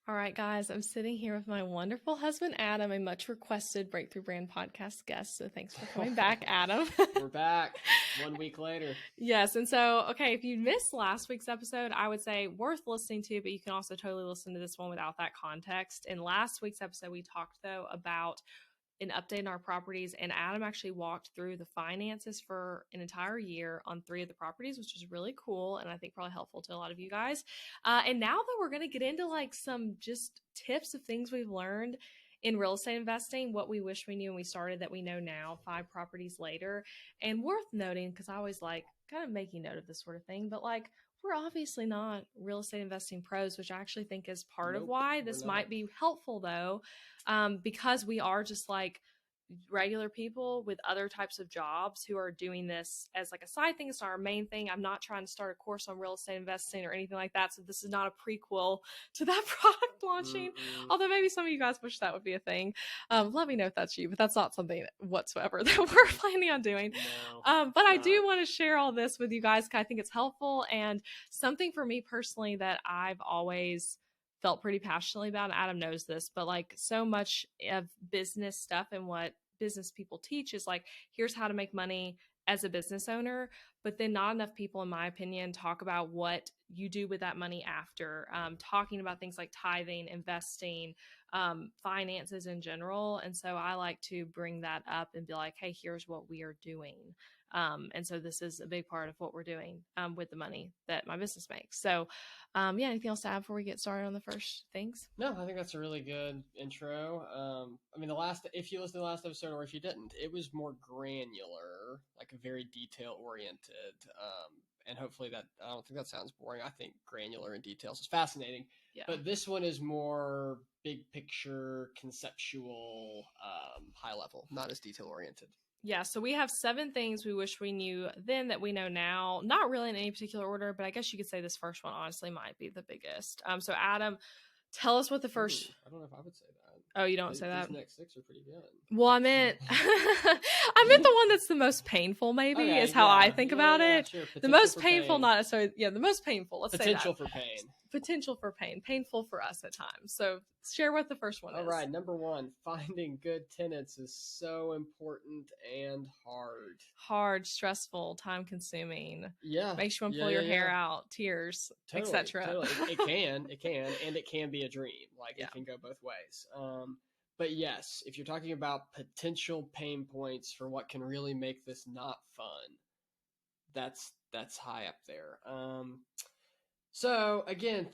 All right, guys, I'm sitting here with my wonderful husband, Adam, a much requested Breakthrough Brand podcast guest. So thanks for coming back, Adam. We're back 1 week later. Yes. And so, okay, if you missed last week's episode, I would say worth listening to, but you can also totally listen to this one without that context. In last week's episode, we talked, though, about an update in our properties, and Adam actually walked through the finances for an entire year on 3 of the properties, which is really cool and I think probably helpful to a lot of you guys. And now that we're going to get into like some just tips of things we've learned in real estate investing, what we wish we knew when we started that we know now 5 properties later. And worth noting, because I always like kind of making note of this sort of thing, but like we're obviously not real estate investing pros, which I actually think is part of why this might be helpful, though, because we are just like regular people with other types of jobs who are doing this as like a side thing. It's not our main thing. I'm not trying to start a course on real estate investing or anything like that. So this is not a prequel to that product launching. Although maybe some of you guys wish that would be a thing. Let me know if that's you, but that's not something whatsoever that we're planning on doing. But I do want to share all this with you guys because I think it's helpful and something for me personally that I've always felt pretty passionately about. Adam knows this, but like so much of business stuff and what business people teach is like, here's how to make money as a business owner, but then not enough people, in my opinion, talk about what you do with that money after, talking about things like tithing, investing, finances in general. And so I like to bring that up and be like, hey, here's what we are doing. And so this is a big part of what we're doing with the money that my business makes. So anything else to add before we get started on the first things? No, I think that's a really good intro. I mean, if you listened to the last episode or if you didn't, it was more granular, like very detail oriented. And hopefully I don't think that sounds boring. I think granular and details is fascinating. Yeah. But this one is more big picture, conceptual, high level, not as detail oriented. Yeah, so we have 7 things we wish we knew then that we know now. Not really in any particular order, but I guess you could say this first one honestly might be the biggest. So Adam, tell us what the first... I don't know if I would say that. Oh, you don't say that? These next 6 are pretty good. Well, I meant the one that's the most painful, maybe, is how I think about it. Sure. The most painful, not necessarily... Yeah, the most painful. Let's say that. Potential for pain. Potential for pain. Painful for us at times. So share what the first one is. All right. Number 1, finding good tenants is so important and hard. Hard, stressful, time-consuming. Yeah. Makes you want to pull your hair out, tears, etc. Totally. It can, and it can be a dream. Like it can go both ways. But yes, if you're talking about potential pain points for what can really make this not fun, that's high up there. So again,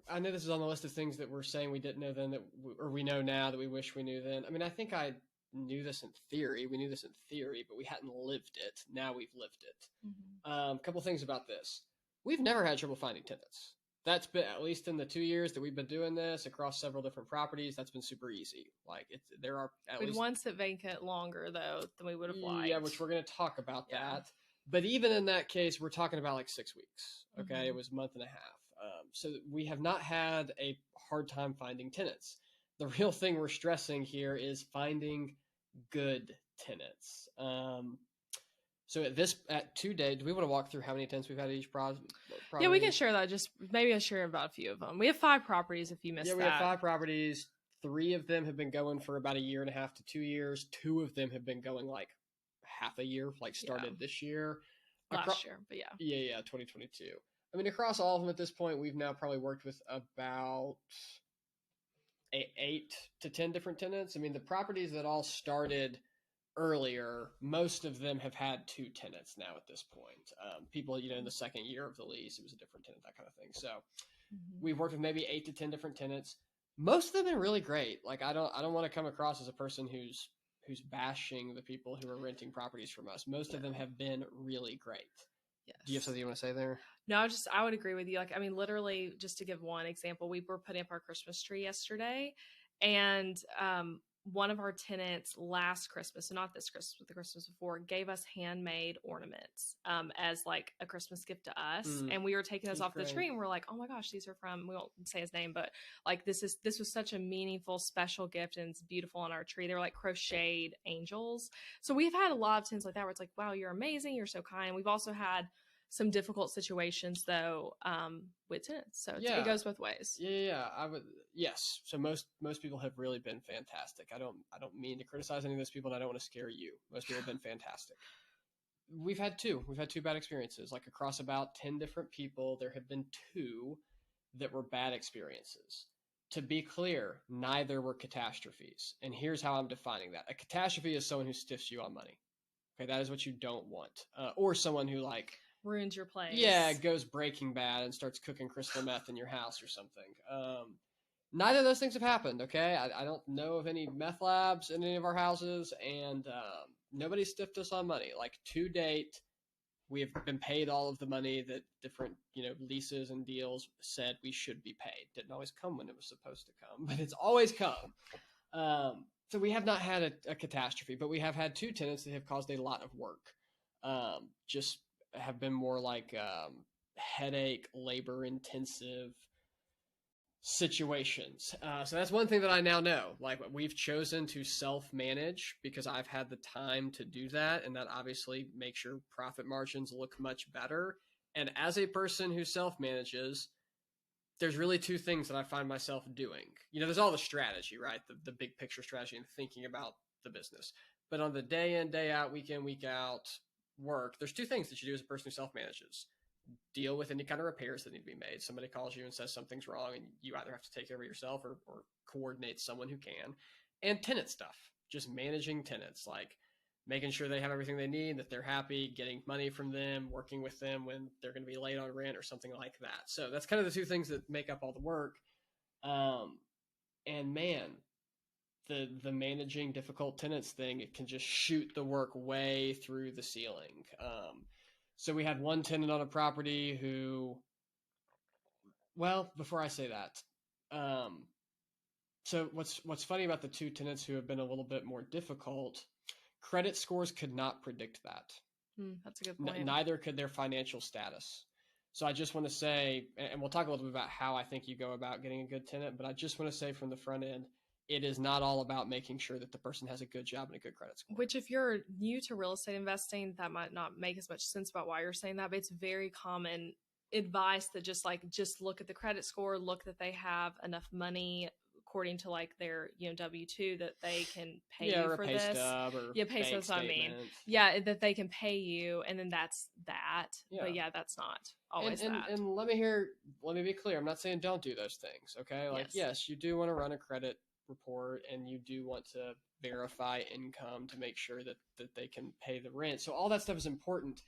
I know this is on the list of things that we're saying we didn't know then or we know now that we wish we knew then. I mean, I think I knew this in theory. We knew this in theory, but we hadn't lived it. Now we've lived it. Mm-hmm. A couple things about this. We've never had trouble finding tenants. That's been, at least in the 2 years that we've been doing this across several different properties, that's been super easy. Like there are at least once it vacant longer though than we would have liked. Yeah, which we're going to talk about that. But even in that case, we're talking about like 6 weeks. Okay. Mm-hmm. It was a month and a half. So we have not had a hard time finding tenants. The real thing we're stressing here is finding good tenants. So at 2 days, do we want to walk through how many tenants we've had at each property? Yeah, we can share that. Just maybe I'll share about a few of them. We have 5 properties if you missed that. Yeah, we have 5 properties. 3 of them have been going for about 1.5 to 2 years. 2 of them have been going like half a year, like started this year. Last year, but yeah. Yeah, 2022. I mean, across all of them at this point, we've now probably worked with about 8 to 10 different tenants. I mean, the properties that all started earlier, most of them have had 2 tenants now at this point. People, in the second year of the lease, it was a different tenant, that kind of thing. So we've worked with maybe 8 to 10 different tenants. Most of them have been really great. Like I don't want to come across as a person who's bashing the people who are renting properties from us. Most of them have been really great. Yes. Do you have something you want to say there? No, I would agree with you. Like, I mean, literally, just to give one example, we were putting up our Christmas tree yesterday, and one of our tenants last Christmas, so not this Christmas, but the Christmas before, gave us handmade ornaments as like a Christmas gift to us. And we were taking those off the tree and we're like, oh my gosh, these are from, we won't say his name, but like this was such a meaningful, special gift and it's beautiful on our tree. They were like crocheted angels. So we've had a lot of tenants like that where it's like, wow, you're amazing. You're so kind. We've also had some difficult situations though with tenants. So Yeah. it goes both ways. Yeah, I would. Yes. So most people have really been fantastic. I don't mean to criticize any of those people, and I don't want to scare you. Most people have been fantastic. We've had two. We've had two bad experiences. Like across about 10 different people, there have been two that were bad experiences. To be clear, neither were catastrophes. And here's how I'm defining that. A catastrophe is someone who stiffs you on money. Okay, that is what you don't want. Or someone who like ruins your place. Yeah, goes Breaking Bad and starts cooking crystal meth in your house or something. Neither of those things have happened, okay? I don't know of any meth labs in any of our houses, and nobody stiffed us on money. Like, to date, we have been paid all of the money that different, leases and deals said we should be paid. Didn't always come when it was supposed to come, but it's always come. So we have not had a catastrophe, but we have had two tenants that have caused a lot of work. Just have been more like headache, labor intensive situations. So that's one thing that I now know. Like, we've chosen to self-manage because I've had the time to do that, and that obviously makes your profit margins look much better. And as a person who self-manages, there's really two things that I find myself doing. There's all the strategy, right? The big picture strategy and thinking about the business. But on the day in, day out, week in, week out work, there's two things that you do as a person who self-manages. Deal with any kind of repairs that need to be made. Somebody calls you and says something's wrong, and you either have to take care of it yourself or coordinate someone who can. And tenant stuff, just managing tenants, like making sure they have everything they need, that they're happy, getting money from them, working with them when they're going to be late on rent or something like that. So that's kind of the two things that make up all the work. And man, the managing difficult tenants thing, it can just shoot the work way through the ceiling. So we had one tenant on a property who, well, before I say that, so what's funny about the two tenants who have been a little bit more difficult, credit scores could not predict that. That's a good point. Neither could their financial status. So I just want to say, and we'll talk a little bit about how I think you go about getting a good tenant, but I just want to say from the front end, it is not all about making sure that the person has a good job and a good credit score. Which, if you're new to real estate investing, that might not make as much sense about why you're saying that, but it's very common advice that just look at the credit score, look that they have enough money according to like their W-2 that they can pay you for this. Pay stubs. I mean, that they can pay you, and then that's that. Yeah. But that's not always that. And let me be clear. I'm not saying don't do those things. Okay, like yes, you do want to run a credit report, and you do want to verify income to make sure that they can pay the rent. So all that stuff is important.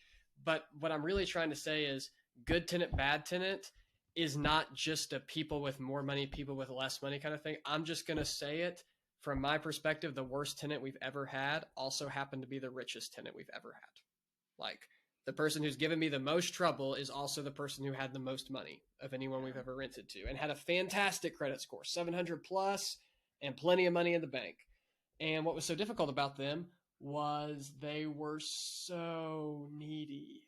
But what I'm really trying to say is good tenant, bad tenant is not just a people with more money, people with less money kind of thing. I'm just going to say it from my perspective. The worst tenant we've ever had also happened to be the richest tenant we've ever had. Like, the person who's given me the most trouble is also the person who had the most money of anyone we've ever rented to, and had a fantastic credit score, 700 plus, and plenty of money in the bank. And what was so difficult about them was they were so needy.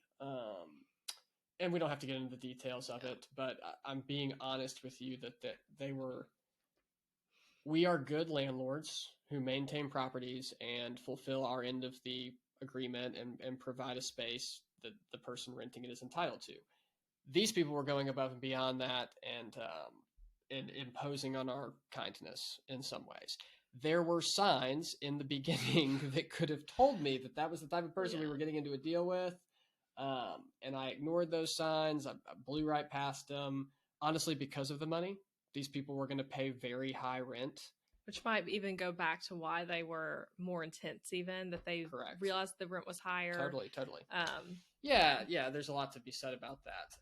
And we don't have to get into the details of it, but I'm being honest with you that we are good landlords who maintain properties and fulfill our end of the agreement and provide a space that the person renting it is entitled to. These people were going above and beyond that and imposing on our kindness in some ways. There were signs in the beginning that could have told me that was the type of person we were getting into a deal with. And I ignored those signs. I blew right past them, honestly, because of the money. These people were going to pay very high rent. Which might even go back to why they were more intense, even that they realized the rent was higher. Totally. Yeah, there's a lot to be said about that.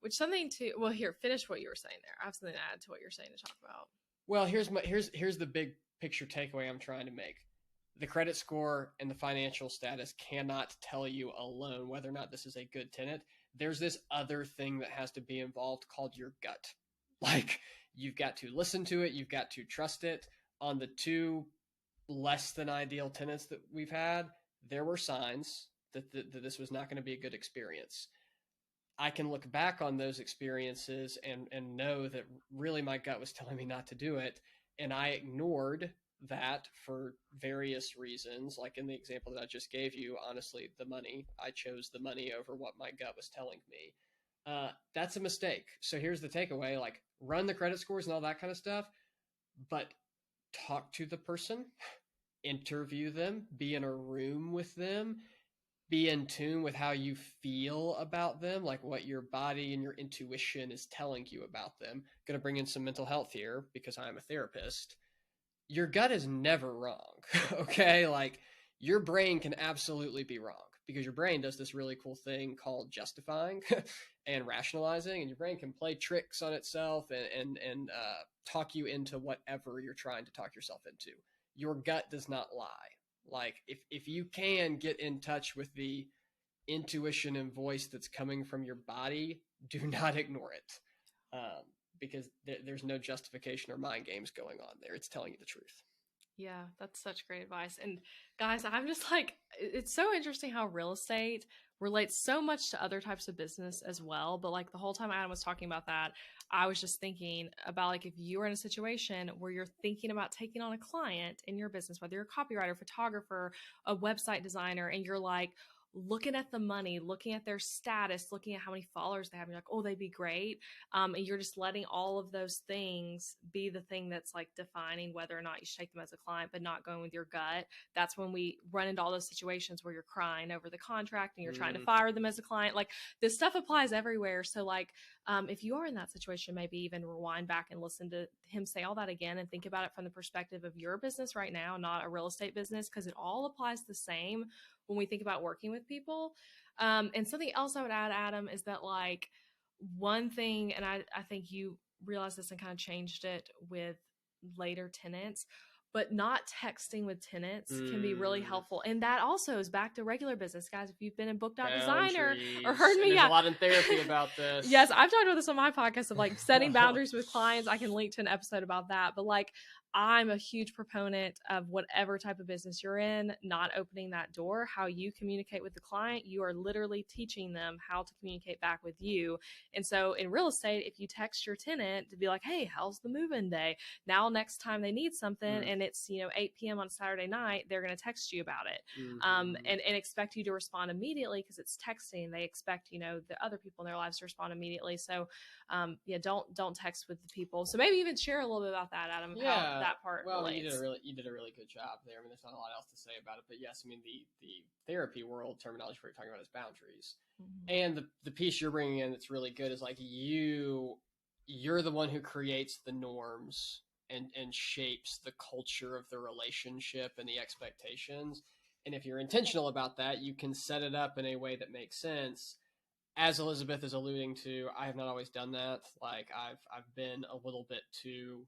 Which here, finish what you were saying there. I have something to add to what you're saying to talk about. Well, here's the big picture takeaway I'm trying to make. The credit score and the financial status cannot tell you alone whether or not this is a good tenant. There's this other thing that has to be involved called your gut. Like, you've got to listen to it. You've got to trust it. On the two less than ideal tenants that we've had, there were signs that this was not going to be a good experience. I can look back on those experiences and know that really my gut was telling me not to do it. And I ignored that for various reasons. Like in the example that I just gave you, honestly, the money, I chose the money over what my gut was telling me. That's a mistake. So here's the takeaway: like, run the credit scores and all that kind of stuff, but talk to the person, interview them, be in a room with them, be in tune with how you feel about them, like what your body and your intuition is telling you about them. Going to bring in some mental health here because I'm a therapist. Your gut is never wrong. Okay, like, your brain can absolutely be wrong because your brain does this really cool thing called justifying and rationalizing, and your brain can play tricks on itself and talk you into whatever you're trying to talk yourself into. Your gut does not lie. Like, if you can get in touch with the intuition and voice that's coming from your body, do not ignore it. Because there's no justification or mind games going on there. It's telling you the truth. Yeah, that's such great advice. And guys, I'm just like, it's so interesting how real estate relates so much to other types of business as well. But like the whole time Adam was talking about that, I was just thinking about like if you're in a situation where you're thinking about taking on a client in your business, whether you're a copywriter, photographer, a website designer, and you're like, looking at the money, looking at their status, looking at how many followers they have, and you're like, oh, they'd be great. And you're just letting all of those things be the thing that's like defining whether or not you should take them as a client, but not going with your gut. That's when we run into all those situations where you're crying over the contract and you're trying to fire them as a client. Like, this stuff applies everywhere. So like, if you are in that situation, maybe even rewind back and listen to him say all that again and think about it from the perspective of your business right now, not a real estate business, because it all applies the same when we think about working with people. And something else I would add, Adam, is that like one thing, and I think you realized this and kind of changed it with later tenants, but not texting with tenants can be really helpful. And that also is back to regular business, guys. If you've been in Booked Out Designer or heard me, and there's a lot in therapy about this. Yes, I've talked about this on my podcast of like setting boundaries with clients. I can link to an episode about that. But like, I'm a huge proponent of whatever type of business you're in, not opening that door. How you communicate with the client, you are literally teaching them how to communicate back with you. And so in real estate, if you text your tenant to be like, hey, how's the move-in day? Now, next time they need something and it's, 8 p.m. on Saturday night, they're going to text you about it and expect you to respond immediately because it's texting. They expect, the other people in their lives to respond immediately. So don't text with the people. So maybe even share a little bit about that, Adam, how that part relates. You did a really good job there. I mean, there's not a lot else to say about it, but yes, I mean, the therapy world terminology we're talking about is boundaries. And the piece you're bringing in that's really good is like you're the one who creates the norms and shapes the culture of the relationship and the expectations. And if you're intentional about that, you can set it up in a way that makes sense. As Elizabeth is alluding to, I have not always done that. Like, I've been a little bit too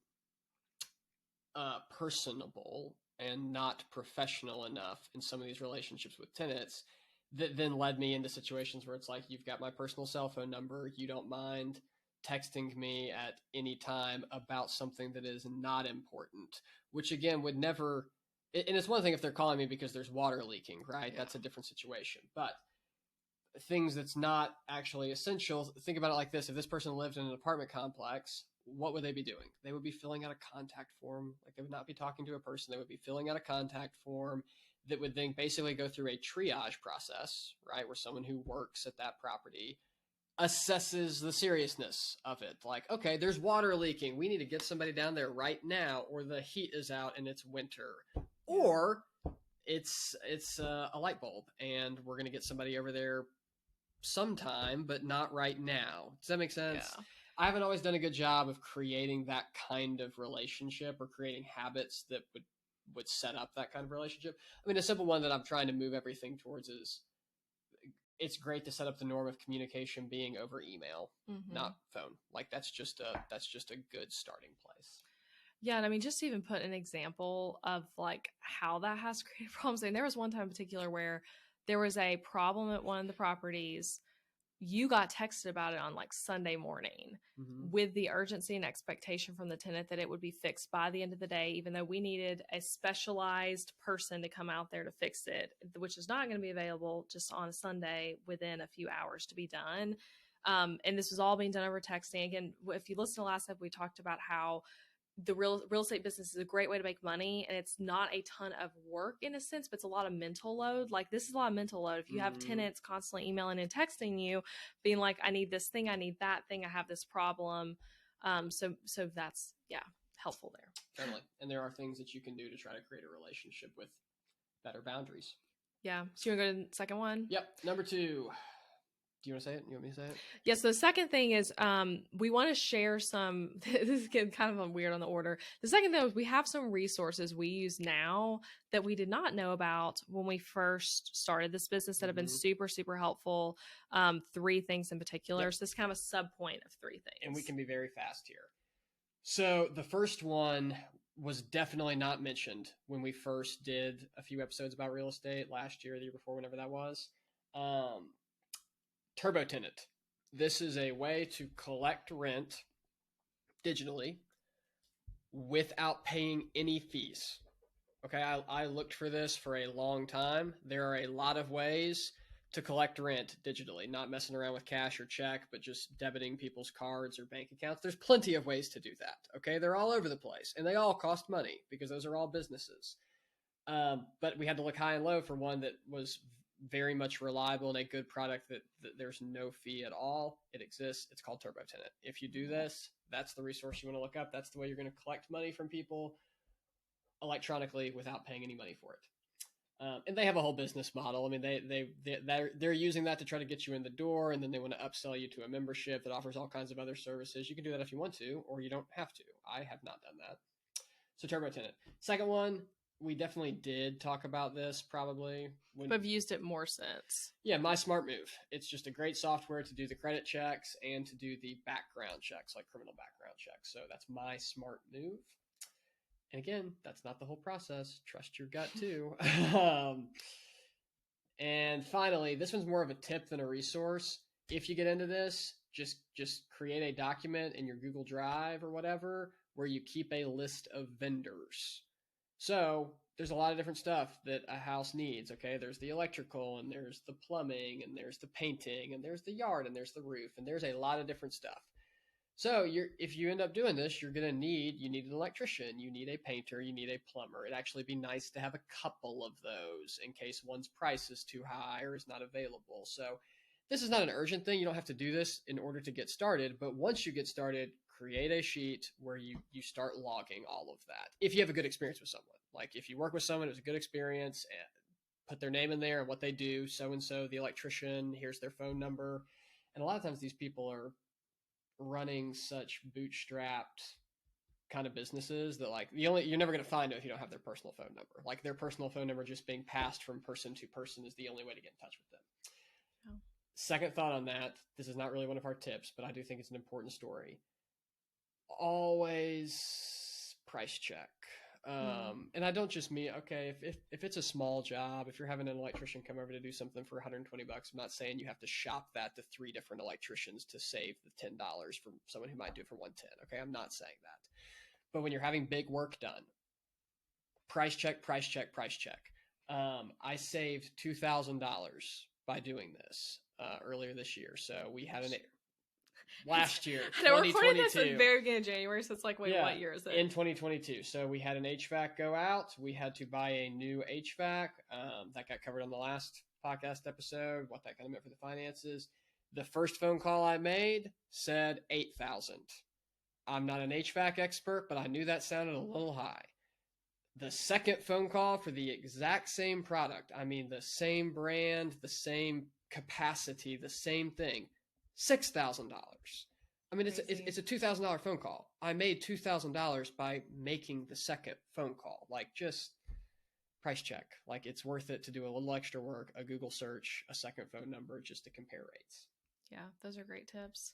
personable and not professional enough in some of these relationships with tenants that then led me into situations where it's like, you've got my personal cell phone number, you don't mind texting me at any time about something that is not important, which again would never, and it's one thing if they're calling me because there's water leaking, right? Yeah. That's a different situation. But things that's not actually essential, think about it like this. If this person lived in an apartment complex, what would they be doing? They would be filling out a contact form. Like, they would not be talking to a person. They would be filling out a contact form that would then basically go through a triage process, right? Where someone who works at that property assesses the seriousness of it. Like, okay, there's water leaking. We need to get somebody down there right now, or the heat is out and it's winter, or it's a light bulb and we're going to get somebody over there sometime, but not right now. Does that make sense? Yeah. I haven't always done a good job of creating that kind of relationship or creating habits that would set up that kind of relationship. I mean, a simple one that I'm trying to move everything towards is it's great to set up the norm of communication being over email, not phone. Like, that's just a good starting place. Yeah, and I mean, just to even put an example of like how that has created problems. I mean, there was one time in particular where there was a problem at one of the properties. You got texted about it on like Sunday morning with the urgency and expectation from the tenant that it would be fixed by the end of the day, even though we needed a specialized person to come out there to fix it, which is not going to be available just on a Sunday within a few hours to be done. And this was all being done over texting. Again, if you listen to last episode, we talked about how the real estate business is a great way to make money, and it's not a ton of work in a sense, but it's a lot of mental load. Like this is a lot of mental load. If you have tenants constantly emailing and texting you, being like, I need this thing, I need that thing, I have this problem. So that's helpful there. Totally. And there are things that you can do to try to create a relationship with better boundaries. Yeah. So you want to go to the second one? Yep. Number 2. Do you want to say it? You want me to say it? Yes. So the second thing is we want to share some, this is getting kind of weird on the order. The second thing is we have some resources we use now that we did not know about when we first started this business that have been super, super helpful. 3 things in particular. So this is kind of a sub point of 3 things. And we can be very fast here. So the first one was definitely not mentioned when we first did a few episodes about real estate last year, the year before, whenever that was. Turbo Tenant. This is a way to collect rent digitally without paying any fees. Okay, I looked for this for a long time. There are a lot of ways to collect rent digitally, not messing around with cash or check, but just debiting people's cards or bank accounts. There's plenty of ways to do that. Okay, they're all over the place, and they all cost money because those are all businesses. But we had to look high and low for one that was very much reliable and a good product that there's no fee at all. It exists. It's called Turbo Tenant. If you do this, that's the resource you want to look up. That's the way you're going to collect money from people electronically without paying any money for it. And they have a whole business model. I mean, they're using that to try to get you in the door, and then they want to upsell you to a membership that offers all kinds of other services. You can do that if you want to, or you don't have to. I have not done that. So Turbo Tenant. Second one, we definitely did talk about this probably. But I've used it more since. Yeah, My Smart Move. It's just a great software to do the credit checks and to do the background checks, like criminal background checks. So that's My Smart Move. And again, that's not the whole process. Trust your gut too. And finally, this one's more of a tip than a resource. If you get into this, just create a document in your Google Drive or whatever where you keep a list of vendors. So there's a lot of different stuff that a house needs. Okay, there's the electrical, and there's the plumbing, and there's the painting, and there's the yard, and there's the roof, and there's a lot of different stuff. So if you end up doing this, you need an electrician, you need a painter, you need a plumber. It'd actually be nice to have a couple of those in case one's price is too high or is not available. So this is not an urgent thing. You don't have to do this in order to get started. But once you get started, create a sheet where you start logging all of that. If you have a good experience with someone, like if you work with someone, it was a good experience, and put their name in there and what they do. So-and-so, the electrician, here's their phone number. And a lot of times these people are running such bootstrapped kind of businesses that like you're never going to find it if you don't have their personal phone number. Like their personal phone number just being passed from person to person is the only way to get in touch with them. Oh. Second thought on that, this is not really one of our tips, but I do think it's an important story. Always price check. And I don't just mean, okay, if it's a small job, if you're having an electrician come over to do something for $120, I'm not saying you have to shop that to 3 different electricians to save the $10 from someone who might do it for $110. Okay, I'm not saying that. But when you're having big work done, price check, price check, price check. I saved $2,000 by doing this earlier this year. So we had last year, 2022. We're recording this at the very beginning of January, so it's like, wait, what year is it? In 2022. So we had an HVAC go out. We had to buy a new HVAC. That got covered on the last podcast episode, what that kind of meant for the finances. The first phone call I made said $8,000. I'm not an HVAC expert, but I knew that sounded a little high. The second phone call for the exact same product, I mean the same brand, the same capacity, the same thing, $6,000. I mean, it's a $2,000 phone call. I made $2,000 by making the second phone call. Like, just price check. Like, it's worth it to do a little extra work, a Google search, a second phone number, just to compare rates. Yeah, those are great tips.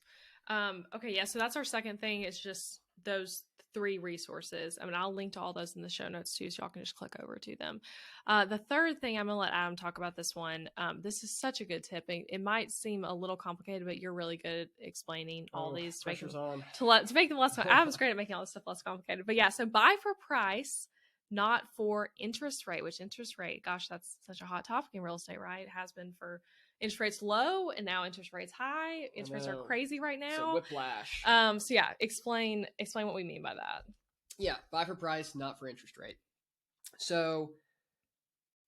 Okay, yeah, so that's our second thing. It's just those 3 resources. I mean, I'll link to all those in the show notes too, so y'all can just click over to them. The third thing, I'm going to let Adam talk about this one. This is such a good tip. It might seem a little complicated, but you're really good at explaining all these to make them less. Adam's great at making all this stuff less complicated. But yeah, so buy for price, not for interest rate, which interest rate, gosh, that's such a hot topic in real estate, right? It has been for interest rates low, and now interest rates high. Interest rates are crazy right now. So whiplash. So yeah, explain what we mean by that. Yeah, buy for price, not for interest rate. So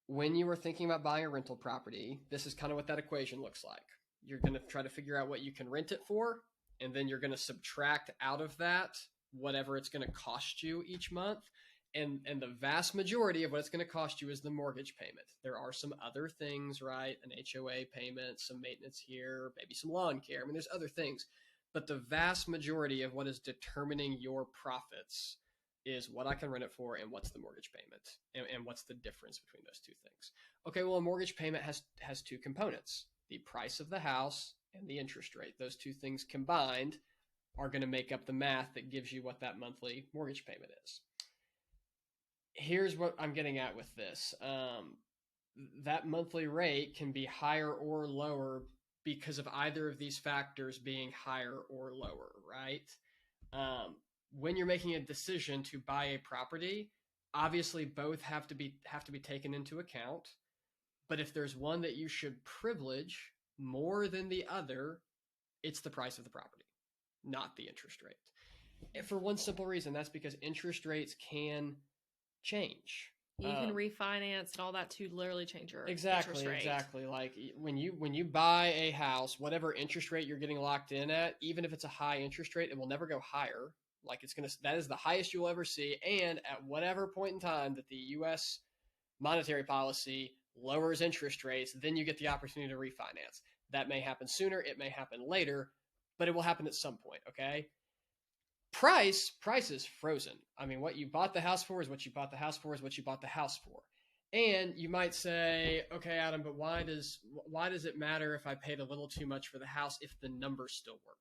when you were thinking about buying a rental property, this is kind of what that equation looks like. You're going to try to figure out what you can rent it for, and then you're going to subtract out of that whatever it's going to cost you each month. And the vast majority of what it's going to cost you is the mortgage payment. There are some other things, right? An HOA payment, some maintenance here, maybe some lawn care. I mean, there's other things. But the vast majority of what is determining your profits is what I can rent it for and what's the mortgage payment and what's the difference between those two things. Okay, well, a mortgage payment has two components, the price of the house and the interest rate. Those two things combined are going to make up the math that gives you what that monthly mortgage payment is. Here's what I'm getting at with this. That monthly rate can be higher or lower because of either of these factors being higher or lower, right? When you're making a decision to buy a property, obviously both have to be taken into account. But if there's one that you should privilege more than the other, it's the price of the property, not the interest rate. And for one simple reason, that's because interest rates can change. You can refinance and all that to literally change your exactly interest rate. Exactly. Like when you buy a house, whatever interest rate you're getting locked in at, even if it's a high interest rate, it will never go higher. Like that is the highest you'll ever see. And at whatever point in time that the U.S. monetary policy lowers interest rates, then you get the opportunity to refinance. That may happen sooner, it may happen later, but it will happen at some point. Okay. Price is frozen. I mean, what you bought the house for is what you bought the house for is what you bought the house for. And you might say, okay, Adam, but why does it matter if I paid a little too much for the house if the numbers still work?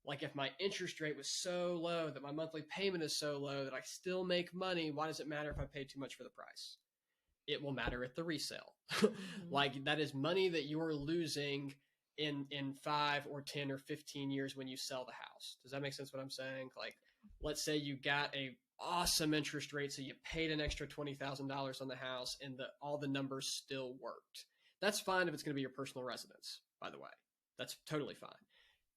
Like if my interest rate was so low that my monthly payment is so low that I still make money, why does it matter if I paid too much for the price? It will matter at the resale. Like that is money that you're losing in 5 or 10 or 15 years when you sell the house. Does that make sense what I'm saying? Like, let's say you got a awesome interest rate, so you paid an extra $20,000 on the house and all the numbers still worked. That's fine if it's going to be your personal residence, by the way. That's totally fine.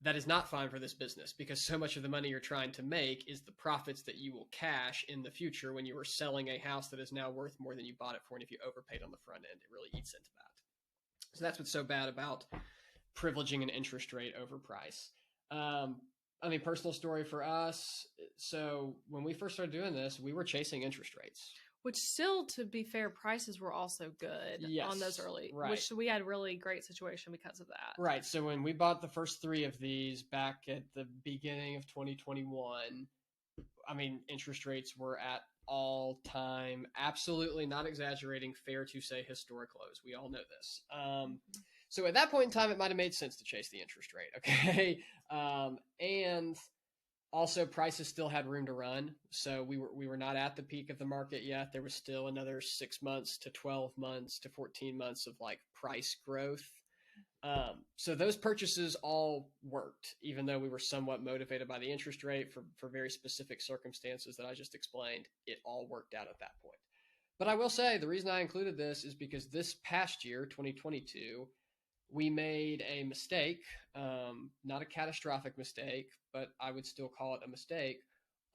That is not fine for this business because so much of the money you're trying to make is the profits that you will cash in the future when you are selling a house that is now worth more than you bought it for. And if you overpaid on the front end, it really eats into that. So that's what's so bad about privileging an interest rate over price. I mean, personal story for us. So when we first started doing this, we were chasing interest rates. Which still, to be fair, prices were also good on those early, right. Which we had really great situation because of that. Right. So when we bought the first 3 of these back at the beginning of 2021, I mean, interest rates were at all time, absolutely not exaggerating, fair to say historic lows. We all know this. So at that point in time, it might have made sense to chase the interest rate. Okay. And also, prices still had room to run, so we were not at the peak of the market yet. There was still another 6 months to 12 months to 14 months of like price growth. So those purchases all worked, even though we were somewhat motivated by the interest rate for very specific circumstances that I just explained. It all worked out at that point. But I will say the reason I included this is because this past year, 2022, we made a mistake, not a catastrophic mistake, but I would still call it a mistake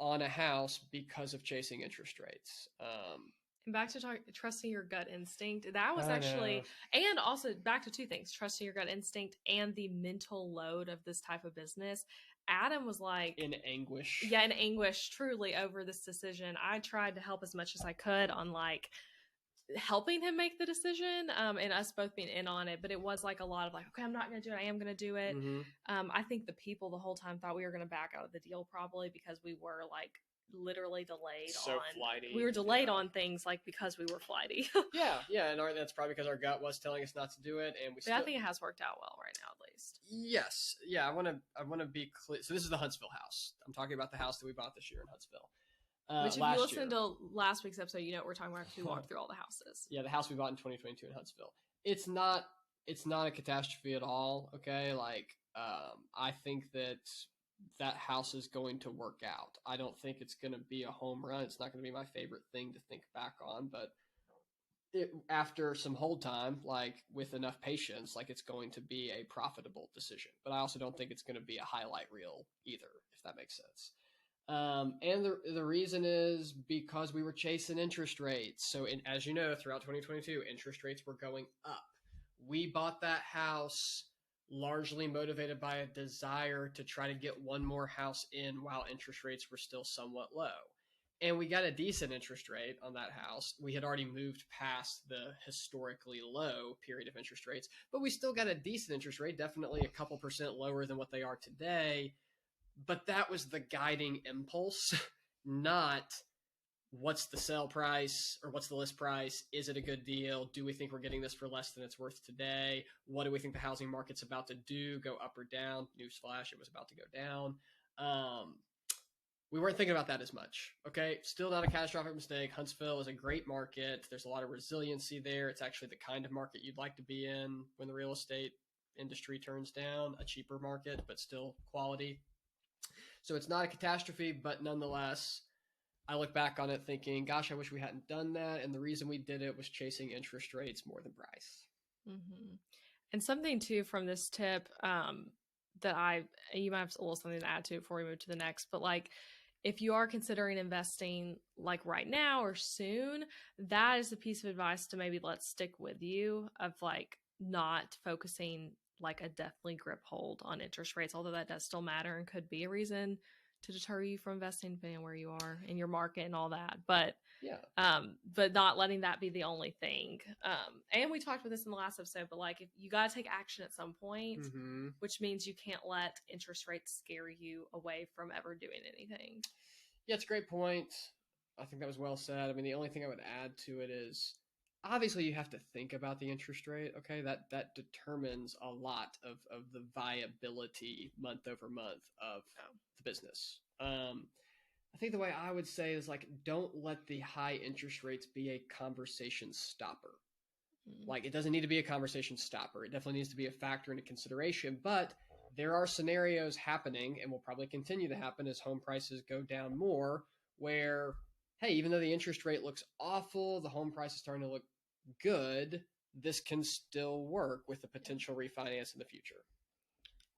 on a house because of chasing interest rates. And back to trusting your gut instinct. That was actually, and also back to 2 things, trusting your gut instinct and the mental load of this type of business. Adam was like in anguish. Yeah, in anguish, truly, over this decision. I tried to help as much as I could on like helping him make the decision, and us both being in on it, but it was like a lot of like, okay, I'm not going to do it, I am going to do it. I think the people the whole time thought we were going to back out of the deal probably because we were like literally delayed flighty. We were delayed on things like because we were flighty. yeah, and that's probably because our gut was telling us not to do it, and I think it has worked out well right now, at least. Yes, yeah, I want to be clear. So this is the Huntsville house. I'm talking about the house that we bought this year in Huntsville. Which if you listen to last week's episode, you know what we're talking about because we walked through all the houses. Yeah, the house we bought in 2022 in Huntsville. It's not a catastrophe at all. Okay, like I think that house is going to work out. I don't think it's going to be a home run. It's not going to be my favorite thing to think back on, but after some hold time, like with enough patience, like it's going to be a profitable decision. But I also don't think it's going to be a highlight reel either, if that makes sense. And the reason is because we were chasing interest rates. So, as you know, throughout 2022, interest rates were going up. We bought that house largely motivated by a desire to try to get one more house in while interest rates were still somewhat low. And we got a decent interest rate on that house. We had already moved past the historically low period of interest rates, but we still got a decent interest rate, definitely a couple percent lower than what they are today. But that was the guiding impulse, not what's the sell price or what's the list price? Is it a good deal? Do we think we're getting this for less than it's worth today? What do we think the housing market's about to do? Go up or down? Newsflash, it was about to go down. We weren't thinking about that as much. Okay, still not a catastrophic mistake. Huntsville is a great market. There's a lot of resiliency there. It's actually the kind of market you'd like to be in when the real estate industry turns down. A cheaper market, but still quality. So it's not a catastrophe, but nonetheless, I look back on it thinking, gosh, I wish we hadn't done that. And the reason we did it was chasing interest rates more than price. Mm-hmm. And something too from this tip that you might have a little something to add to before we move to the next, but like if you are considering investing like right now or soon, that is a piece of advice to maybe let stick with you of like not focusing like a deathly grip hold on interest rates, although that does still matter and could be a reason to deter you from investing depending on where you are in your market and all that. But but not letting that be the only thing. And we talked about this in the last episode, but like if you got to take action at some point, which means you can't let interest rates scare you away from ever doing anything. Yeah, it's a great point. I think that was well said. I mean, the only thing I would add to it is obviously you have to think about the interest rate. Okay, that determines a lot of the viability month over month of the business. I think the way I would say is like, don't let the high interest rates be a conversation stopper. Like, it doesn't need to be a conversation stopper. It definitely needs to be a factor into consideration, but there are scenarios happening and will probably continue to happen as home prices go down more where, hey, even though the interest rate looks awful, the home price is starting to look good, this can still work with the potential refinance in the future.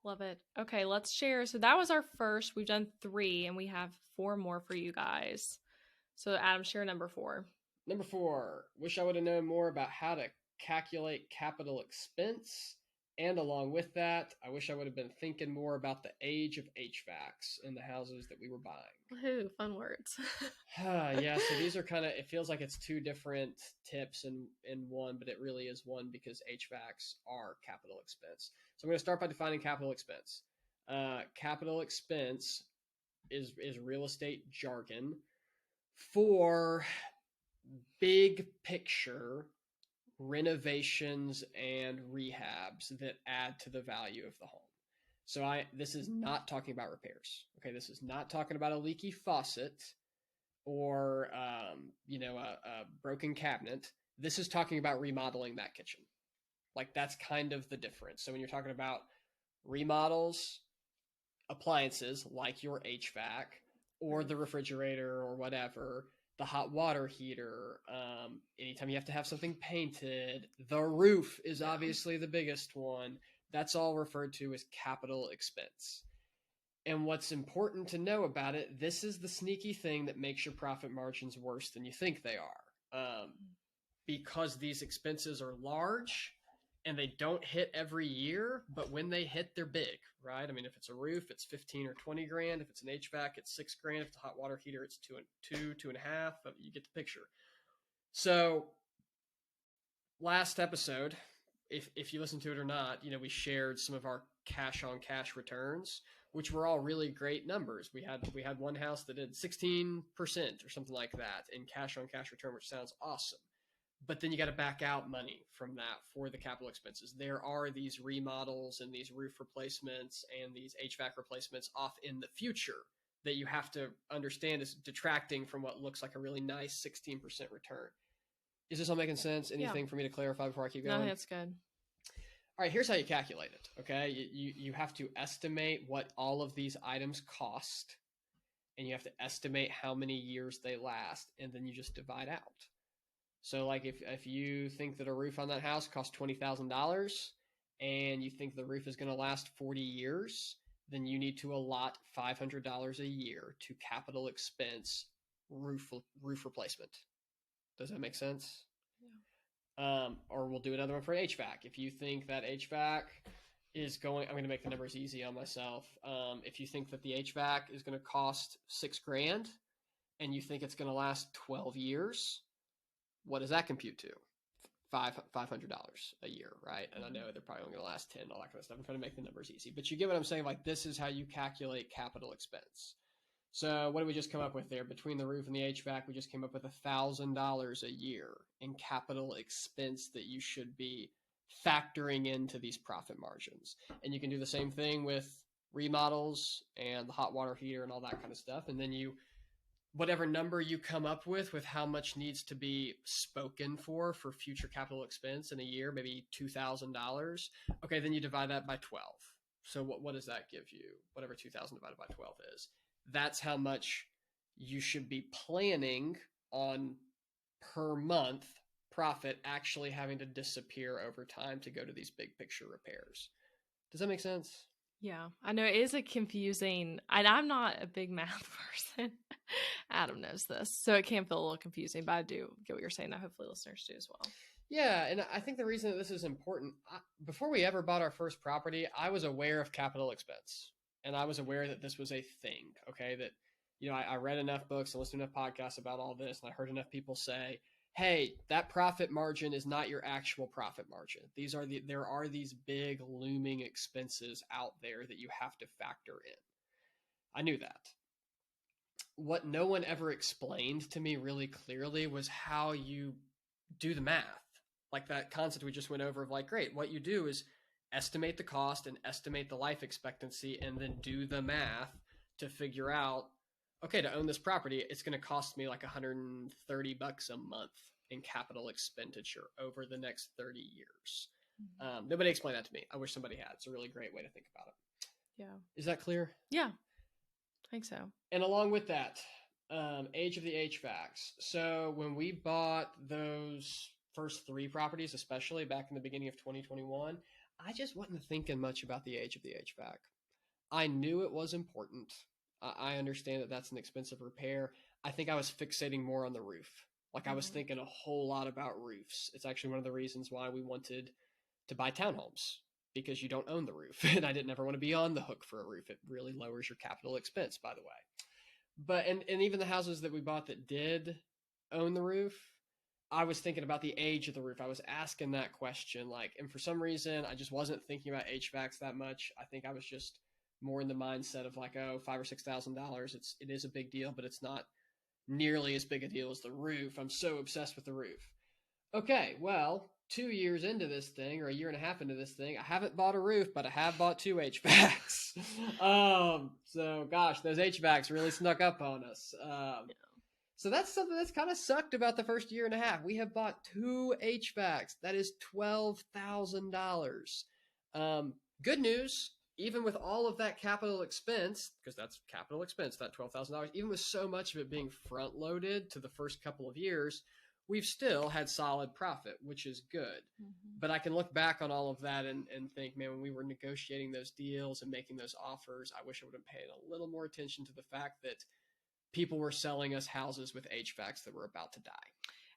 Love it. Okay, let's share. So that was our first. We've done 3 and we have 4 more for you guys. So Adam, share number 4. Number 4, wish I would have known more about how to calculate capital expense. And along with that, I wish I would have been thinking more about the age of HVACs in the houses that we were buying. Woohoo, fun words. Yeah, so these are kind of, it feels like it's 2 different tips in one, but it really is one because HVACs are capital expense. So I'm going to start by defining capital expense. Capital expense is real estate jargon for big picture renovations and rehabs that add to the value of the home. So this is not talking about repairs. Okay, this is not talking about a leaky faucet or a broken cabinet. This is talking about remodeling that kitchen. Like, that's kind of the difference. So when you're talking about remodels, appliances like your HVAC or the refrigerator or whatever, the hot water heater, anytime you have to have something painted, the roof is obviously the biggest one. That's all referred to as capital expense. And what's important to know about it, this is the sneaky thing that makes your profit margins worse than you think they are. Because these expenses are large and they don't hit every year, but when they hit, they're big, right? I mean, if it's a roof, it's 15 or 20 grand. If it's an HVAC, it's 6 grand. If it's a hot water heater, it's 2.5. You get the picture. So last episode, if you listen to it or not, we shared some of our cash on cash returns, which were all really great numbers. We had one house that did 16% or something like that in cash on cash return, which sounds awesome. But then you got to back out money from that for the capital expenses. There are these remodels and these roof replacements and these HVAC replacements off in the future that you have to understand is detracting from what looks like a really nice 16% return. Is this all making sense? Anything for me to clarify before I keep going? No, that's good. All right, here's how you calculate it, okay? You have to estimate what all of these items cost, and you have to estimate how many years they last, and then you just divide out. So like if you think that a roof on that house costs $20,000 and you think the roof is going to last 40 years, then you need to allot $500 a year to capital expense roof replacement. Does that make sense? Or we'll do another one for HVAC. If you think that HVAC is going, I'm going to make the numbers easy on myself. If you think that the HVAC is going to cost $6,000 and you think it's going to last 12 years, what does that compute to? $500 a year, right? And I know they're probably only going to last 10, all that kind of stuff. I'm trying to make the numbers easy, but you get what I'm saying? Like, this is how you calculate capital expense. So what did we just come up with there? Between the roof and the HVAC, we just came up with $1,000 a year in capital expense that you should be factoring into these profit margins. And you can do the same thing with remodels and the hot water heater and all that kind of stuff. And then whatever number you come up with how much needs to be spoken for future capital expense in a year, maybe $2,000. Okay, then you divide that by 12. So what does that give you? Whatever 2,000 divided by 12 is. That's how much you should be planning on per month profit actually having to disappear over time to go to these big picture repairs. Does that make sense? Yeah, I know it is a confusing, and I'm not a big math person. Adam knows this, so it can feel a little confusing, but I do get what you're saying. Now, hopefully listeners do as well. Yeah, and I think the reason that this is important, before we ever bought our first property, I was aware of capital expense. And I was aware that this was a thing, okay? That, I read enough books and listened to enough podcasts about all this, and I heard enough people say, hey, that profit margin is not your actual profit margin. There are these big looming expenses out there that you have to factor in. I knew that. What no one ever explained to me really clearly was how you do the math. Like that concept we just went over of like, great, what you do is estimate the cost and estimate the life expectancy and then do the math to figure out, okay, to own this property, it's going to cost me like $130 a month in capital expenditure over the next 30 years. Nobody explained that to me. I wish somebody had. It's a really great way to think about it. Yeah. Is that clear? Yeah, I think so. And along with that, age of the HVACs. So when we bought those first 3 properties, especially back in the beginning of 2021, I just wasn't thinking much about the age of the HVAC. I knew it was important. I understand that that's an expensive repair. I think I was fixating more on the roof. Like I was thinking a whole lot about roofs. It's actually one of the reasons why we wanted to buy townhomes, because you don't own the roof. And I didn't ever want to be on the hook for a roof. It really lowers your capital expense, by the way. But, and even the houses that we bought that did own the roof, I was thinking about the age of the roof. I was asking that question, and for some reason, I just wasn't thinking about HVACs that much. I think I was just more in the mindset of like, oh, $5,000 or $6,000. It is a big deal, but it's not nearly as big a deal as the roof. I'm so obsessed with the roof. Okay, well, 2 years into this thing, or a year and a half into this thing, I haven't bought a roof, but I have bought 2 HVACs. So gosh, those HVACs really snuck up on us. So that's something that's kind of sucked about the first year and a half. We have bought 2 HVACs. That is $12,000. Good news, even with all of that capital expense, because that's capital expense, that $12,000, even with so much of it being front loaded to the first couple of years, we've still had solid profit, which is good. But I can look back on all of that and think, man, when we were negotiating those deals and making those offers, I wish I would have paid a little more attention to the fact that people were selling us houses with HVACs that were about to die.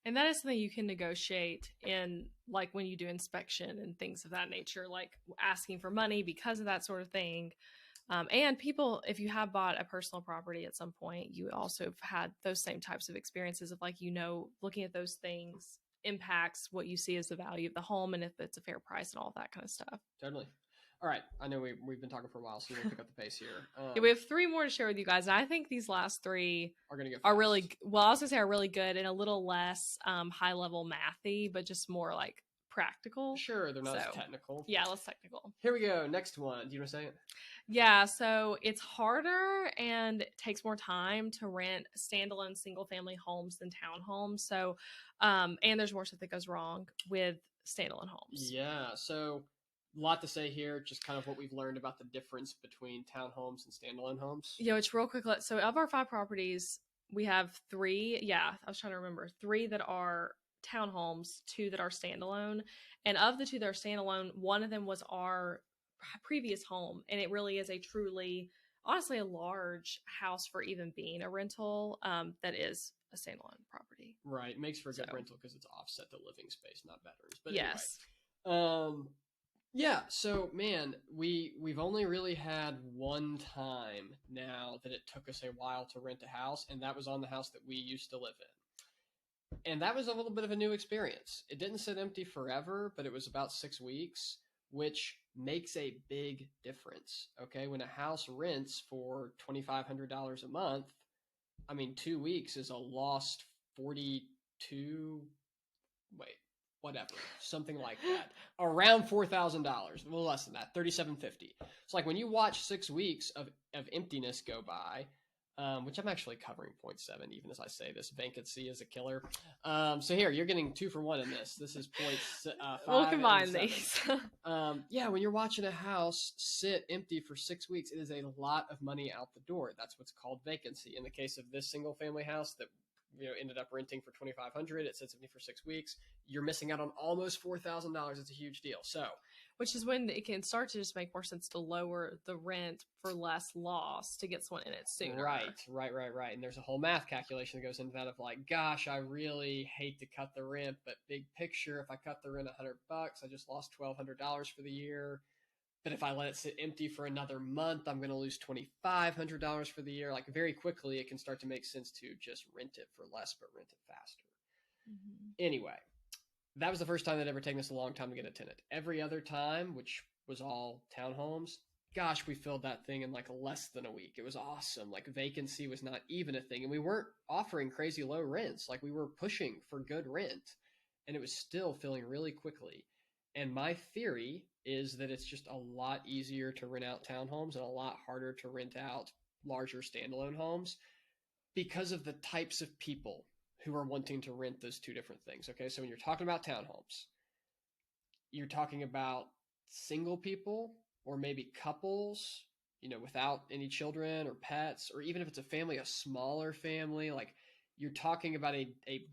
And that is something you can negotiate in, like, when you do inspection and things of that nature, like asking for money because of that sort of thing. And people, if you have bought a personal property at some point, you also have had those same types of experiences of, like, looking at those things impacts what you see as the value of the home and if it's a fair price and all that kind of stuff. Totally. All right. I know we've been talking for a while, so we'll pick up the pace here. Yeah, we have 3 more to share with you guys. And I think these last 3 are going to go are really, well, I was going to say are really good and a little less high level mathy, but just more like practical. Sure. They're not as technical. Yeah, less technical. Here we go. Next one. Do you want to say it? Yeah. So it's harder and it takes more time to rent standalone single family homes than townhomes. So, and there's more stuff that goes wrong with standalone homes. Yeah. So, a lot to say here, just kind of what we've learned about the difference between townhomes and standalone homes. Yeah, it's real quick. So of our 5 properties, we have 3. Yeah, I was trying to remember 3 that are townhomes, 2 that are standalone. And of the 2 that are standalone, one of them was our previous home, and it really is a truly, honestly, a large house for even being a rental. That is a standalone property. Right. It makes for a good So, rental because it's offset the living space, not bedrooms. But yes. anyway, yeah. So man, we've only really had one time now that it took us a while to rent a house, and that was on the house that we used to live in. And that was a little bit of a new experience. It didn't sit empty forever, but it was about 6 weeks, which makes a big difference. Okay. When a house rents for $2,500 a month, I mean, 2 weeks is a lost 42, wait, whatever, something like that. Around $4,000, a little less than that, 3,750. It's like when you watch 6 weeks of emptiness go by, which I'm actually covering 0.7 even as I say this. Vacancy is a killer. So here, you're getting 2 for 1 in this. This is 0.5. We'll combine these. Yeah, when you're watching a house sit empty for 6 weeks, it is a lot of money out the door. That's what's called vacancy. In the case of this single family house that ended up renting for $2,500, it sits empty for 6 weeks. You're missing out on almost $4,000. It's a huge deal. So, which is when it can start to just make more sense to lower the rent for less loss to get someone in it sooner. Right. And there's a whole math calculation that goes into that of like, gosh, I really hate to cut the rent, but big picture, if I cut the rent $100, I just lost $1,200 for the year. But if I let it sit empty for another month, I'm going to lose $2,500 for the year. Like very quickly, it can start to make sense to just rent it for less, but rent it faster. Mm-hmm. Anyway, that was the first time that ever taken us a long time to get a tenant. Every other time, which was all townhomes, gosh, we filled that thing in like less than a week. It was awesome. Like vacancy was not even a thing. And we weren't offering crazy low rents. Like we were pushing for good rent. And it was still filling really quickly. And my theory is that it's just a lot easier to rent out townhomes and a lot harder to rent out larger standalone homes because of the types of people who are wanting to rent those two different things. Okay, so when you're talking about townhomes, you're talking about single people or maybe couples, without any children or pets, or even if it's a family, a smaller family, like you're talking about a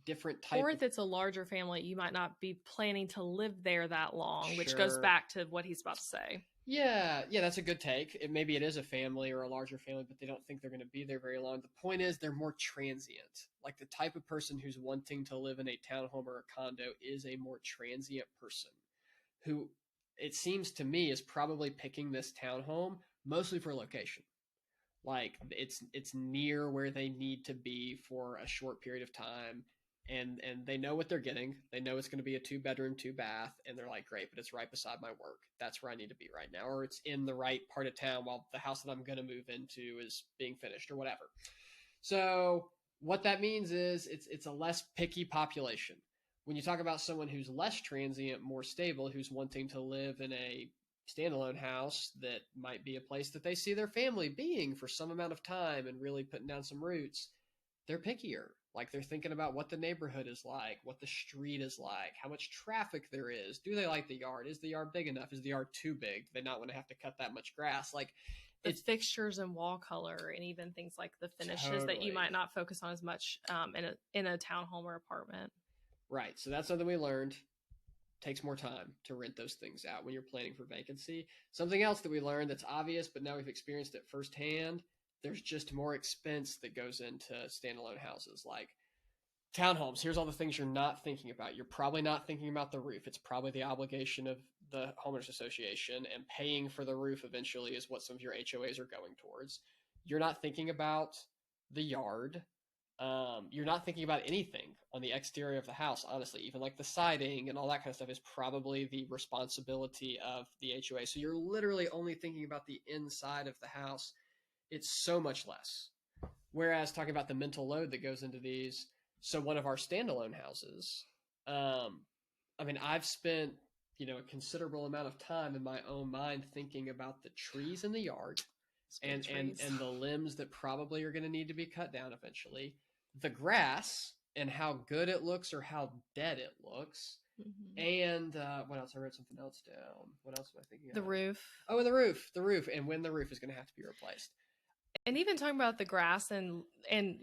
different type. Or if it's a larger family, you might not be planning to live there that long, which goes back to what he's about to say. Yeah, that's a good take. Maybe it is a family or a larger family, but they don't think they're going to be there very long. The point is they're more transient. Like the type of person who's wanting to live in a townhome or a condo is a more transient person who, it seems to me, is probably picking this townhome mostly for location. Like it's near where they need to be for a short period of time. And they know what they're getting. They know it's going to be a 2-bedroom, 2-bath, and they're like, great, but it's right beside my work. That's where I need to be right now. Or it's in the right part of town while the house that I'm going to move into is being finished or whatever. So what that means is it's a less picky population. When you talk about someone who's less transient, more stable, who's wanting to live in a standalone house that might be a place that they see their family being for some amount of time and really putting down some roots, they're pickier. Like they're thinking about what the neighborhood is like, what the street is like, how much traffic there is. Do they like the yard? Is the yard big enough? Is the yard too big? Do they not want to have to cut that much grass? Like it's fixtures and wall color, and even things like the finishes that you might not focus on as much in a townhome or apartment. Right. So that's something we learned. Takes more time to rent those things out when you're planning for vacancy. Something else that we learned that's obvious, but now we've experienced it firsthand. There's just more expense that goes into standalone houses. Like townhomes, here's all the things you're not thinking about. You're probably not thinking about the roof. It's probably the obligation of the homeowners association, and paying for the roof eventually is what some of your HOAs are going towards. You're not thinking about the yard. You're not thinking about anything on the exterior of the house, honestly. Even like the siding and all that kind of stuff is probably the responsibility of the HOA. So you're literally only thinking about the inside of the house. It's so much less. Whereas talking about the mental load that goes into these, so one of our standalone houses, I've spent, a considerable amount of time in my own mind thinking about the trees in the yard and the limbs that probably are going to need to be cut down eventually, the grass and how good it looks or how dead it looks. Mm-hmm. And what else? I wrote something else down. What else am I thinking of? The roof. Oh, and the roof, and when the roof is going to have to be replaced. And even talking about the grass and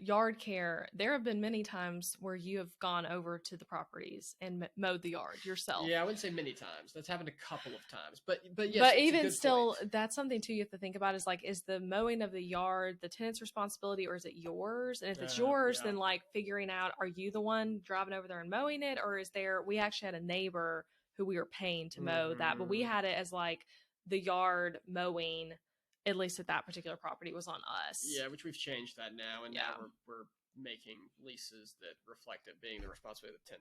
yard care, there have been many times where you have gone over to the properties and mowed the yard yourself. Yeah, I wouldn't say many times. That's happened a couple of times. But yes, But it's a even good still, point. that's something too you have to think about is like, is the mowing of the yard the tenant's responsibility or is it yours? And if it's yours, Yeah. then like figuring out, are you the one driving over there and mowing it? Or is there, we actually had a neighbor who we were paying to mow that, but we had it as like the yard mowing, at least at that particular property, was on us. Yeah, which we've changed that now, and now we're making leases that reflect it being the responsibility of the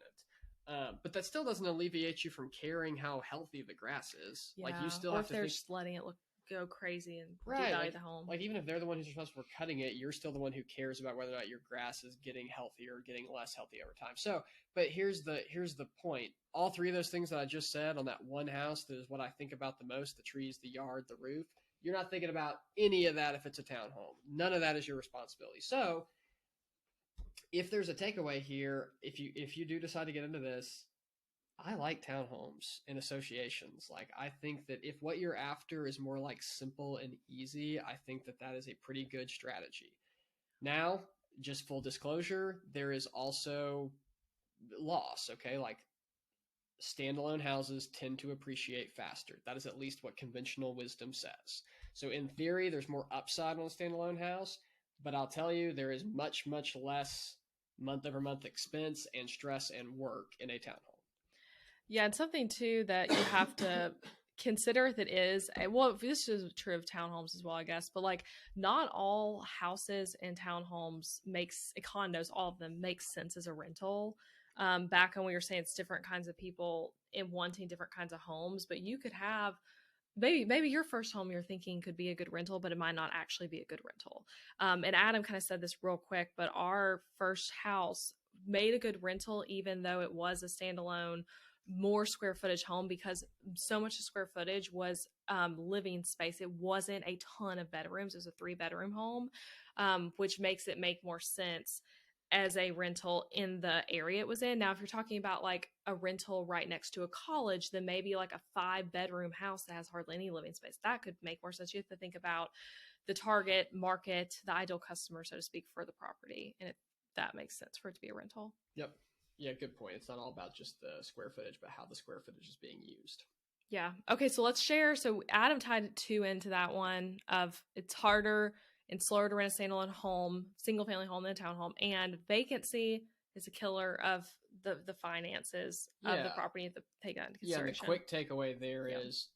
tenant. But that still doesn't alleviate you from caring how healthy the grass is. Yeah. Like you still or have if to they're think, just letting it go crazy and right? devalue the home. Like even if they're the one who's responsible for cutting it, you're still the one who cares about whether or not your grass is getting healthier or getting less healthy over time. So, but here's the point. All three of those things that I just said on that one house, that is what I think about the most: the trees, the yard, the roof. You're not thinking about any of that if it's a townhome. None of that is your responsibility. So, if there's a takeaway here, if you do decide to get into this, I like townhomes and associations. Like, I think that if what you're after is more like simple and easy, I think that that is a pretty good strategy. Now, just full disclosure, there is also loss, okay? Like, standalone houses tend to appreciate faster. That is at least what conventional wisdom says. So, in theory, there's more upside on a standalone house, but I'll tell you, there is much, much less month over month expense and stress and work in a townhome. Yeah, and something too that you have to consider if it is, well, this is true of townhomes as well, I guess, but like not all houses and townhomes condos, all of them make sense as a rental. Back when we were saying it's different kinds of people and wanting different kinds of homes, but you could have maybe your first home you're thinking could be a good rental, but it might not actually be a good rental. And Adam kind of said this real quick, but our first house made a good rental, even though it was a standalone, more square footage home, because so much of square footage was living space. It wasn't a ton of bedrooms. It was a 3-bedroom home, which makes it make more sense as a rental in the area it was in. Now, if you're talking about like a rental right next to a college, then maybe like a 5-bedroom house that has hardly any living space, that could make more sense. You have to think about the target market, the ideal customer, so to speak, for the property, and if that makes sense for it to be a rental. Yep. Yeah, good point. It's not all about just the square footage, but how the square footage is being used. Yeah. Okay, so let's share. So Adam tied 2 into that one of it's harder and slower to rent a standalone home, single family home than a townhome, and vacancy is a killer of the finances of the property. To take that into consideration. Yeah, and the quick takeaway there is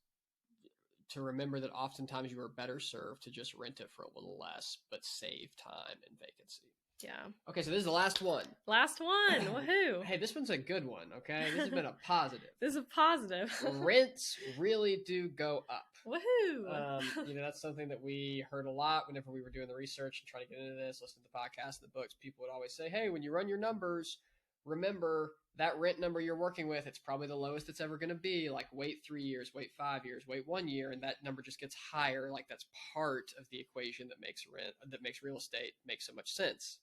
to remember that oftentimes you are better served to just rent it for a little less, but save time and vacancy. Yeah. Okay, so this is the last one. Last one. Woohoo. Hey, this one's a good one, okay? This has been a positive. This is a positive. Rents really do go up. Woohoo. That's something that we heard a lot whenever we were doing the research and trying to get into this, listening to the podcasts and the books. People would always say, hey, when you run your numbers, remember that rent number you're working with, it's probably the lowest it's ever going to be. Like, wait 3 years, wait 5 years, wait 1 year, and that number just gets higher. Like, that's part of the equation that makes real estate make so much sense.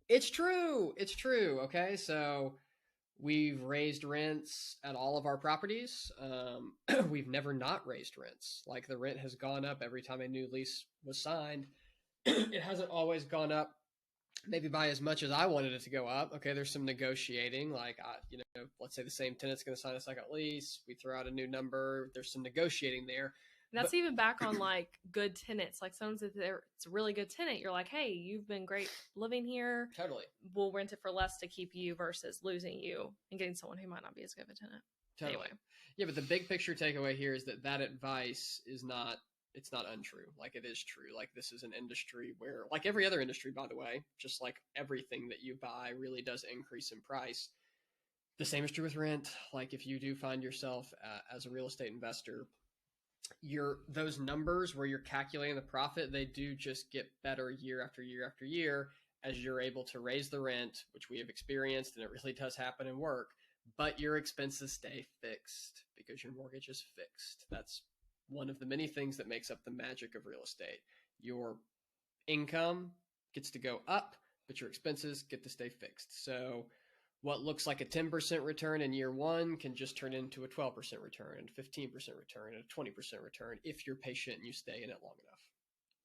It's true. It's true. Okay. So we've raised rents at all of our properties. We've never not raised rents. Like, the rent has gone up every time a new lease was signed. It hasn't always gone up maybe by as much as I wanted it to go up. Okay. There's some negotiating. Like, let's say the same tenant's going to sign a second lease. We throw out a new number. There's some negotiating there. And that's even back on like good tenants. Like, sometimes if it's a really good tenant, you're like, hey, you've been great living here. Totally. We'll rent it for less to keep you versus losing you and getting someone who might not be as good of a tenant. Totally. Anyway. Yeah, but the big picture takeaway here is that advice is not, it's not untrue. Like, it is true. Like, this is an industry where, like every other industry, by the way, just like everything that you buy really does increase in price. The same is true with rent. Like, if you do find yourself as a real estate investor, those numbers where you're calculating the profit, they do just get better year after year after year as you're able to raise the rent, which we have experienced, and it really does happen in work, but your expenses stay fixed because your mortgage is fixed. That's one of the many things that makes up the magic of real estate. Your income gets to go up, but your expenses get to stay fixed. So what looks like a 10% return in year one can just turn into a 12% return, and a 15% return, and a 20% return if you're patient and you stay in it long enough.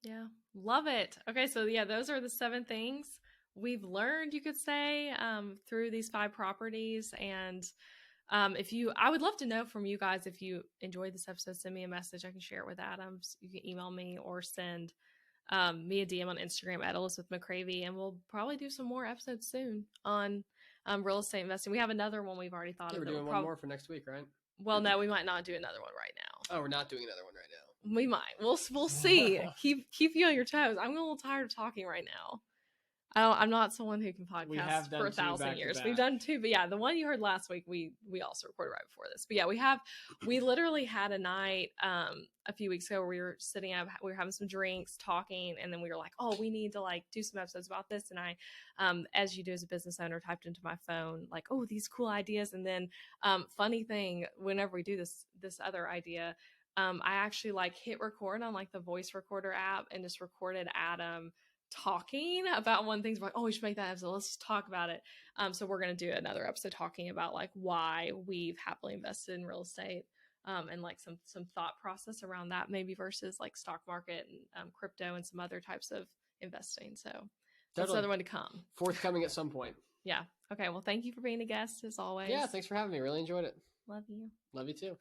Yeah. Love it. Okay. So, yeah, those are the 7 things we've learned, you could say, through these 5 properties. And I would love to know from you guys if you enjoyed this episode. Send me a message. I can share it with Adams. You can email me or send me a DM on Instagram at Elizabeth McCravey, and we'll probably do some more episodes soon on real estate investing. We have another one we've already thought Yeah, of. we're doing one more for next week, right? Well, no, we might not do another one right now. Oh, we're not doing another one right now. We might. We'll see. keep you on your toes. I'm a little tired of talking right now. I'm not someone who can podcast for 1,000 years. We've done 2, but yeah, the one you heard last week, we also recorded right before this. But yeah, we literally had a night a few weeks ago where we were sitting up, we were having some drinks, talking, and then we were like, oh, we need to like do some episodes about this. And I, as you do as a business owner, typed into my phone like, oh, these cool ideas. And then funny thing, whenever we do this other idea, I actually like hit record on like the voice recorder app and just recorded Adam talking about one thing. We're like, oh, we should make that episode. Let's just talk about it. So we're going to do another episode talking about like why we've happily invested in real estate, and like some thought process around that, maybe versus like stock market and crypto and some other types of investing. So that's another one to come. Forthcoming at some point. Yeah. Okay. Well, thank you for being a guest as always. Yeah. Thanks for having me. Really enjoyed it. Love you. Love you too.